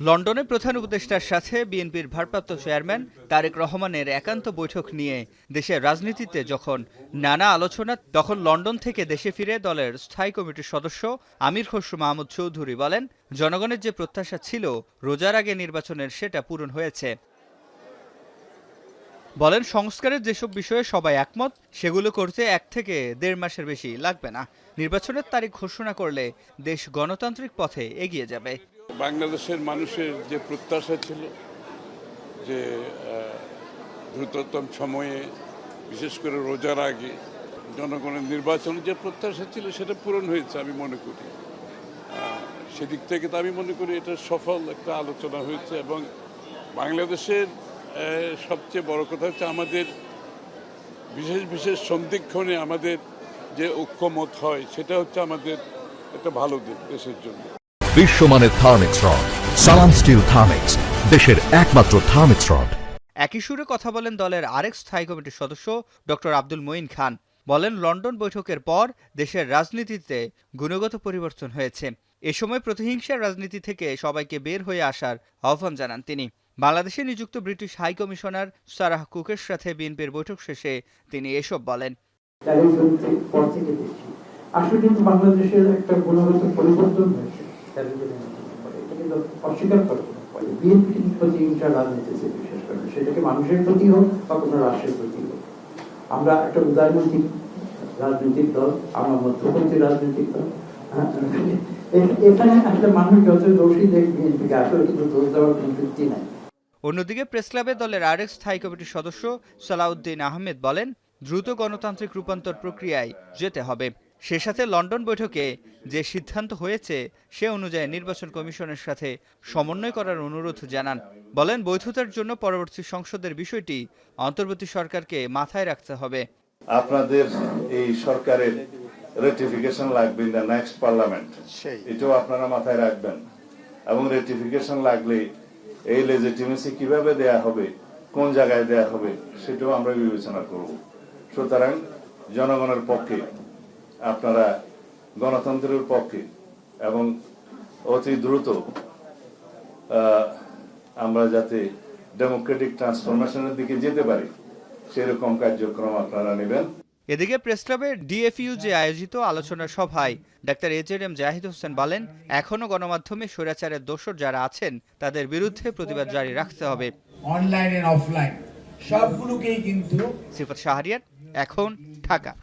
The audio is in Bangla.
লন্ডনে প্রধান উপদেষ্টার সাথে বিএনপির ভারপ্রাপ্ত চেয়ারম্যান তারেক রহমানের একান্ত বৈঠক নিয়ে দেশের রাজনীতিতে যখন নানা আলোচনা, তখন লন্ডন থেকে দেশে ফিরে দলের স্থায়ী কমিটির সদস্য আমির খসরু মাহমুদ চৌধুরী বলেন, জনগণের যে প্রত্যাশা ছিল রোজার আগে নির্বাচনের, সেটা পূরণ হয়েছে। বলেন, সংস্কারের যেসব বিষয়ে সবাই একমত, সেগুলো করতে 1 থেকে 1.5 মাসের বেশি লাগবে না। নির্বাচনের তারিখ ঘোষণা করলে দেশ গণতান্ত্রিক পথে এগিয়ে যাবে। বাংলাদেশের মানুষের যে প্রত্যাশা ছিল যে দ্রুততম সময়ে, বিশেষ করে রোজার আগে জনগণের নির্বাচনের যে প্রত্যাশা ছিল, সেটা পূরণ হয়েছে আমি মনে করি। সেদিক থেকে তো আমি মনে করি এটা সফল একটা আলোচনা হয়েছে। এবং বাংলাদেশের সবচেয়ে বড় কথা হচ্ছে আমাদের বিশেষ বিশেষ সন্ধিক্ষণে আমাদের যে ঐক্যমত হয়, সেটা হচ্ছে আমাদের একটা ভালো দিক দেশের জন্য। বিশ্বমানের থার্মিক্স রড, সালাম স্টিল থার্মিক্স, দেশের একমাত্র থার্মিক্স রড। একই সুরে কথা বলেন দলের আরেক স্থায়ী কমিটির সদস্য ডক্টর আব্দুল মঈন খান। বলেন, লন্ডন বৈঠকের পর দেশের রাজনীতিতে গুণগত পরিবর্তন হয়েছে। এ সময় প্রতিহিংসার রাজনীতি থেকে সবাইকে বের হয়ে আসার আহ্বান জানান তিনি। বাংলাদেশে নিযুক্ত ব্রিটিশ হাই কমিশনার সারাহ কুকের সাথে বিএনপির বৈঠক শেষে তিনি এসব বলেন। আসলে কিন্তু বাংলাদেশের একটা গুণগত পরিবর্তন হয়েছে, অস্বীকার করা বিএনপি কিন্তু প্রতিহিংসার রাজনীতিতে বিশেষ করে, সেটাকে মানুষের প্রতি হোক বা কোনো রাষ্ট্রের প্রতি হোক। আমরা একটা উদারনৈতিক রাজনৈতিক দল, আমরা মধ্যপন্থী রাজনৈতিক দল। এখানে একটা মানুষ যত দোষী দেখ বিএনপিকে, আসলে কিন্তু দোষ দেওয়ার কোনো যুক্তি নাই। অন্যদিকে প্রেস ক্লাবে দলের আরেক স্থায়ী কমিটির সদস্য সালাউদ্দিন আহমেদ বলেন, দ্রুত গণতান্ত্রিক রূপান্তর প্রক্রিয়ায় যেতে হবে। সে সাথে লন্ডন বৈঠকে যে সিদ্ধান্ত হয়েছে সে অনুযায়ী নির্বাচন কমিশনের সাথে সমন্বয় করার অনুরোধ জানান। বলেন, বৈধতার জন্য পরবর্তী সংসদের বিষয়টি অন্তর্বর্তী সরকারকে মাথায় রাখতে হবে। আপনাদের এই সরকারের রেটিফিকেশন লাগবে ইন দ্য নেক্সট পার্লামেন্ট, এটাও আপনারা মাথায় রাখবেন। এবং রেটিফিকেশন লাগলে এই লেজিটিমেসি কিভাবে দেয়া হবে, কোন জায়গায় দেয়া হবে, সেটাও আমরা বিবেচনা করব। সুতরাং জনগণের পক্ষে, আপনারা গণতন্ত্রের পক্ষে এবং অতি দ্রুত আমরা যাতে ডেমোক্রেটিক ট্রান্সফরমেশনের দিকে যেতে পারি, সেরকম কার্যক্রম আপনারা নেবেন। এদিকে প্রেস ক্লাবের ডিএফইউজে আয়োজিত আলোচনা সভায় ডাক্তার এজেএম জাহিদ হোসেন বলেন, এখনো গণমাধ্যমে স্বৈরাচারের দোসর যারা আছেন তাদের বিরুদ্ধে প্রতিবাদ জারি রাখতে হবে। অনলাইন এন্ড অফলাইন সবগুলোকেই কিন্তু। সিফাত শাহরিয়ার, এখন, ঢাকা।